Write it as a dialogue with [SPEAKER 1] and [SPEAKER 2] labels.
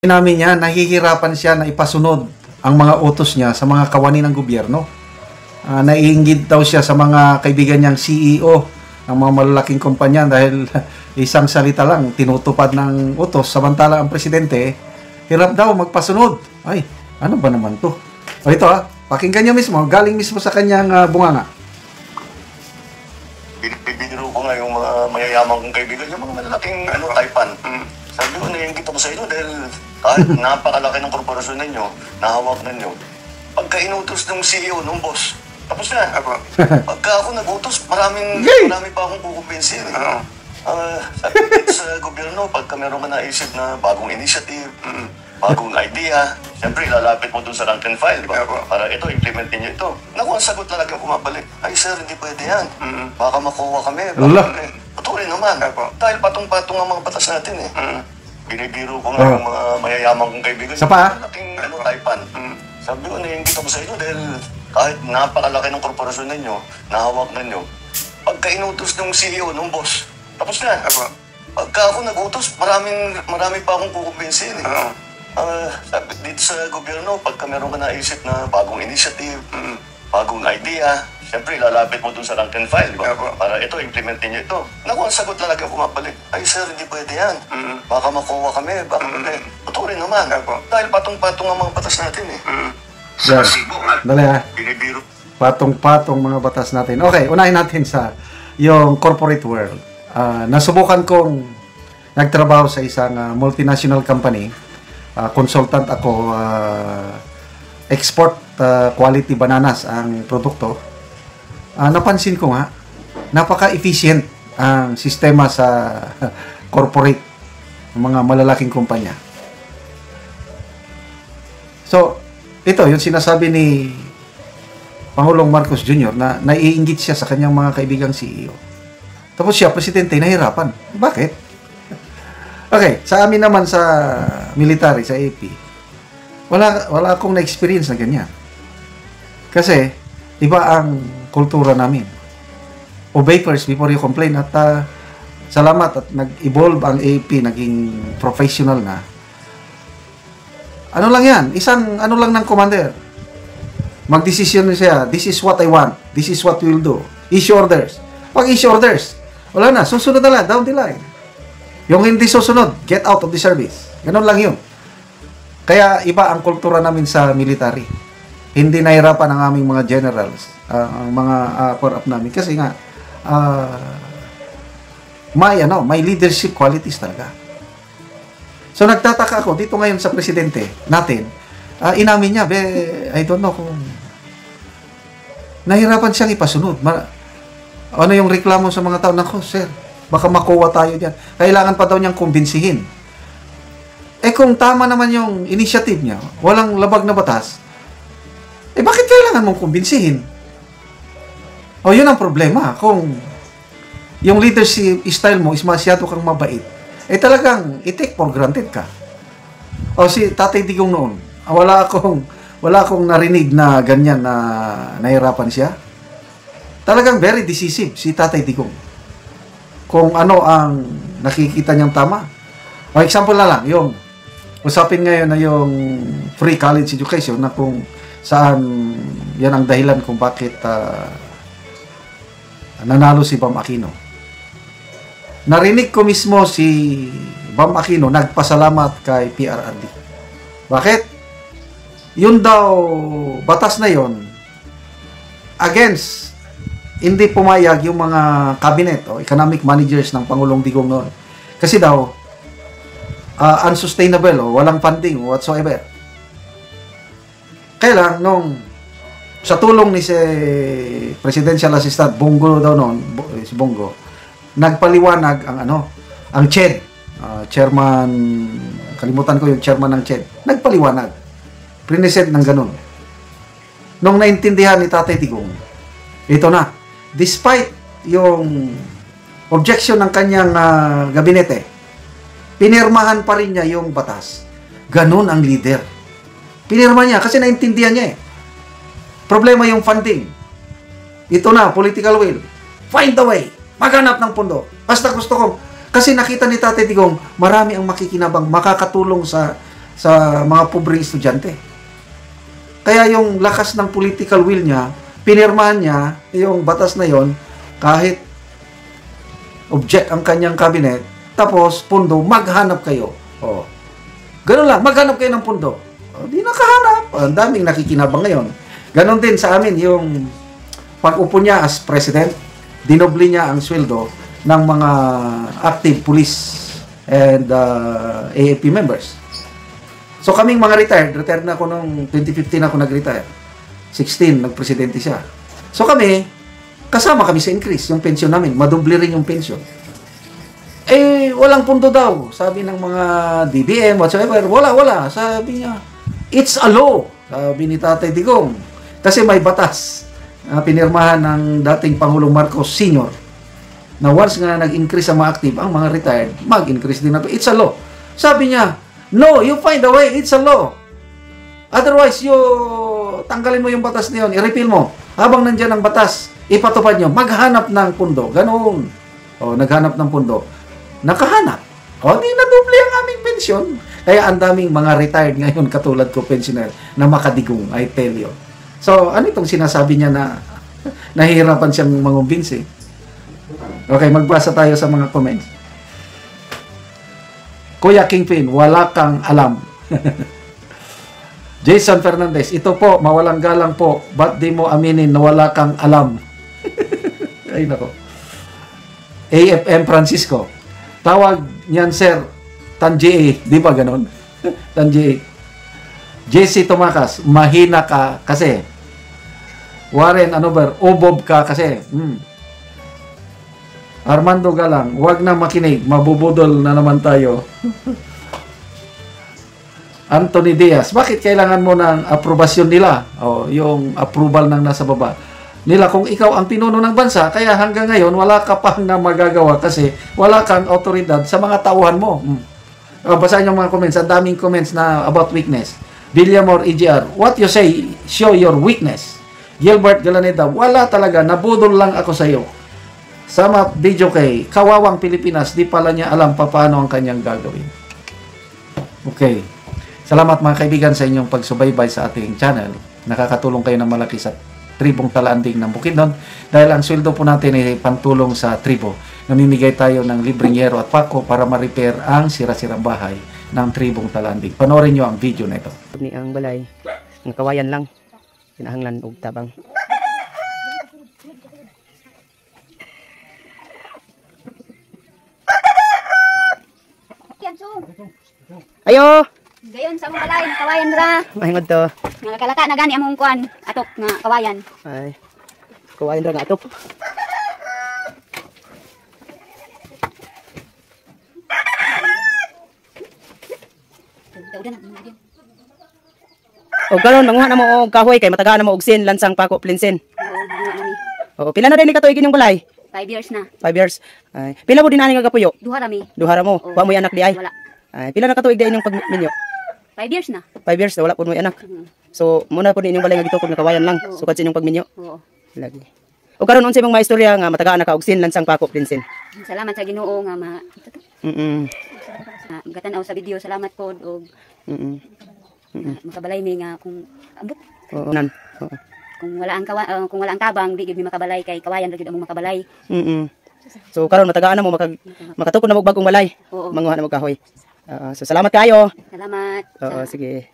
[SPEAKER 1] namin niya, nahihirapan siya na ipasunod ang mga utos niya sa mga kawani ng gobyerno. Naiinggit daw siya sa mga kaibigan niyang CEO ng mga malalaking kumpanya dahil isang salita lang tinutupad ng utos, samantala ang presidente hirap daw magpasunod. Ay, ano ba naman to? O ito pakinggan niyo mismo, galing mismo sa kanyang bunganga.
[SPEAKER 2] Binibiro ko nga yung mga mayayamang kong kaibigan, yung mga malalaking taipan. Sabi ko, naiingit ako sa inyo dahil kahit napakalaki ng korporasyon ninyo, nahawak ninyo. Pagka inutos ng CEO, ng boss, tapos na. Pagka ako nag-utos, marami pa akong kukumpinsin. Sabi dito sa gobyerno, pagka meron ka naisip na bagong initiative, bagong idea, siyempre lalapit mo dun sa rank and file, diba? Para ito, implementin nyo ito. Naku, ang sagot na lagi kumabalik, ay sir, hindi pwede yan. Baka makuha kami. Patuloy naman. Dahil patong-patong ang mga batas natin eh. Binibiro ko nga yung mga mayayamang kong kaibigan.
[SPEAKER 1] Sa pa?
[SPEAKER 2] Malaking taipan. Sabi ko, naiingit ako sa inyo dahil kahit napakalaki ng korporasyon ninyo, nahawak ninyo. Pagka inutos ng CEO, ng boss, tapos na. Pagka ako nag-utos, marami pa akong kukumpinsin eh. Sabi dito sa gobyerno, pagka meron ka naisip na bagong initiative, bagong idea, siyempre lalapit mo dun sa rank and file, diba? Para ito, implementin nyo ito. Naku, ang sagot na lagi kumabalik, ay sir, hindi pwede yan. Baka makuha kami, baka patuloy naman. Dahil patong-patong ang mga batas natin eh.
[SPEAKER 1] Dali
[SPEAKER 2] Binibiro.
[SPEAKER 1] Patong-patong mga batas natin. Okay, unahin natin sa yung corporate world. Nasubukan kong nagtrabaho sa isang multinational company. Consultant ako, export quality bananas ang produkto. Napansin ko nga, napaka-efficient ang sistema sa corporate ng mga malalaking kumpanya. So, ito yung sinasabi ni Pangulong Marcos Jr. na naiinggit siya sa kanyang mga kaibigang CEO. Tapos siya, presidente, nahirapan. Bakit? Okay, sa amin naman sa military, sa AP, wala akong na-experience na ganyan. Kasi, iba ang kultura namin. Obey first before you complain. At salamat at nag-evolve ang AP, naging professional na. Ano lang yan? Isang ano lang ng commander. Mag-decision siya, this is what I want. This is what we'll do. Issue orders. Pag issue orders, wala na. Susunod na lang, down the line. Yung hindi susunod, get out of the service. Ganun lang yun. Kaya iba ang kultura namin sa military. Hindi nahirapan ang aming mga generals, ang mga core up namin. Kasi nga, may leadership qualities talaga. So nagtataka ako, dito ngayon sa presidente natin, inamin niya, I don't know kung nahirapan siyang ipasunod. Ano yung reklamo sa mga tao? Nako, sir, baka makuha tayo diyan. Kailangan pa daw niyang kumbinsihin. Kung tama naman yung initiative niya, walang labag na batas, bakit kailangan mong kumbinsihin? Yun ang problema. Kung yung leadership style mo is masyado kang mabait, talagang i-take for granted ka. Si Tatay Digong noon, wala akong narinig na ganyan na nahirapan siya. Talagang very decisive si Tatay Digong. Kung ano ang nakikita niyang tama. Example na lang, yung usapin ngayon na yung free college education na kung saan yan ang dahilan kung bakit nanalo si Bam Aquino. Narinig ko mismo si Bam Aquino nagpasalamat kay PRRD. Bakit? Yun daw, batas na yun, against, hindi pumayag yung mga cabinet o economic managers ng Pangulong Digong noon. Kasi daw, unsustainable o walang funding whatsoever. Kaya lang, sa tulong ni si Presidential Assistant Bongo daw noon, si Bongo, nagpaliwanag ang CHED, chairman, kalimutan ko yung chairman ng CHED, nagpaliwanag, prinesent ng ganun. Nung naintindihan ni Tatay Digong, ito na, despite yung objection ng kanyang gabinete, pinirmahan pa rin niya yung batas. Ganun ang leader. Pinirma niya kasi naintindihan niya Problema yung funding. Ito na, political will. Find the way. Maghanap ng pondo. Basta gusto ko. Kasi nakita ni Tatay Digong, marami ang makikinabang, makakatulong sa sa mga pobreng estudyante. Kaya yung lakas ng political will niya, pinirmahan niya yung batas na yon kahit object ang kanyang cabinet, tapos pundo, maghanap kayo. Oh. Ganun lang, maghanap kayo ng pundo. Oh, di nakahanap. Ang daming nakikinabang ngayon. Ganon din sa amin, yung pag-upo niya as president, dinobli niya ang sweldo ng mga active police and AFP members. So kaming mga retired na ako noong 2015 ako nag-retire. 16, nagpresidente siya. So kami, kasama kami sa increase, yung pension namin, madubli rin yung pension. Eh, walang pundo daw, sabi ng mga DBM, whatsoever. Wala. Sabi niya, it's a law, sabi ni Tatay Digong. Kasi may batas na pinirmahan ng dating Pangulong Marcos Sr. na once nga nag-increase ang mga active, ang mga retired, mag-increase din na. It's a law. Sabi niya, no, you find a way, it's a law. Otherwise, tanggalin mo yung batas na yun, i-repeal mo. Habang nandyan ang batas, ipatupad nyo, maghanap ng pundo. Ganoon. O, naghanap ng pundo. Nakahanap. O, di nadoble ang aming pensyon. Kaya ang daming mga retired ngayon, katulad ko, pensioner, na makadigong, I tell you. So, ano itong sinasabi niya na nahihirapan siyang mangumbinsi? Okay, magbasa tayo sa mga comments. Kuya Kingpin, wala kang alam. Jason Fernandez, ito po, mawalang galang po. Ba't di mo aminin na wala kang alam? Ay, nako. AFM Francisco, tawag niyan, sir, Tanji, di ba ganon? Tanji. JC Tumakas, mahina ka kasi. Warren Anover, ubob ka kasi. Armando Galang, wag na makinig, mabubudol na naman tayo. Anthony Diaz, bakit kailangan mo ng aprobasyon nila? O, yung approval ng nasa baba nila kung ikaw ang pinuno ng bansa, kaya hanggang ngayon wala ka pa na magagawa kasi wala kang autoridad sa mga tauhan mo. Basahin yung mga comments, ang daming comments na about weakness. Villamor EGR, what you say, show your weakness. Gilbert Galaneda, wala talaga, nabudol lang ako sa iyo. Sama video kay Kawawang Pilipinas, di pala niya alam paano ang kanyang gagawin. Okay. Salamat mga kaibigan sa inyong pagsubaybay sa ating channel. Nakakatulong kayo ng malaki sa tribong Talanding ng Bukidnon dahil ang sweldo po natin ay pantulong sa tribo. Namimigay tayo ng libreng yero at pako para ma-repair ang sira-sirang bahay ng tribong Talanding. Panoorin nyo ang video na ito.
[SPEAKER 3] Ni ang balay, ang kawayan lang, pinahanglan og tabang. Ayo!
[SPEAKER 4] Gayon sa mong balay, kawayan ra.
[SPEAKER 3] Mahingod to.
[SPEAKER 4] Nga kalaka na gani among kuan, atok nga kawayan.
[SPEAKER 3] Ay, kawayan ra nga atop. O karon manguha na mo og kahoy kay matagaan na mo og sin lansang pako plinsin. O pila na din ni katuig inyong balay?
[SPEAKER 4] 5 years na.
[SPEAKER 3] 5 years. Ay, pila mo din ani nga kapuyo?
[SPEAKER 4] Duha rami.
[SPEAKER 3] Duha ra mo. Wa mo anak di ay.
[SPEAKER 4] Wala.
[SPEAKER 3] Ay, pila na katuig di inyong pagminyo?
[SPEAKER 4] 5 years na.
[SPEAKER 3] 5 years na wala po mo anak. So muna po din inyong balay nga gitukod nga kawayan lang. Sukad sa inyong pagminyo.
[SPEAKER 4] Oo.
[SPEAKER 3] Lagi. O karon unsay mong maistorya nga matagaan na ka og sin lansang pako plinsin?
[SPEAKER 4] Salamat sa Ginoo nga gatan-aw sa video. Salamat pod og makabalay mi nga kung ambot.
[SPEAKER 3] Oo nan.
[SPEAKER 4] Kung wala ang tabang di gid mi makabalay kay kawayan ra gid among makabalay.
[SPEAKER 3] So karon matagaan na mo makatukod na mo og bagong balay.
[SPEAKER 4] Oo.
[SPEAKER 3] Manguha na mo kahoy. So salamat kayo.
[SPEAKER 4] Salamat.
[SPEAKER 3] Oo, sige.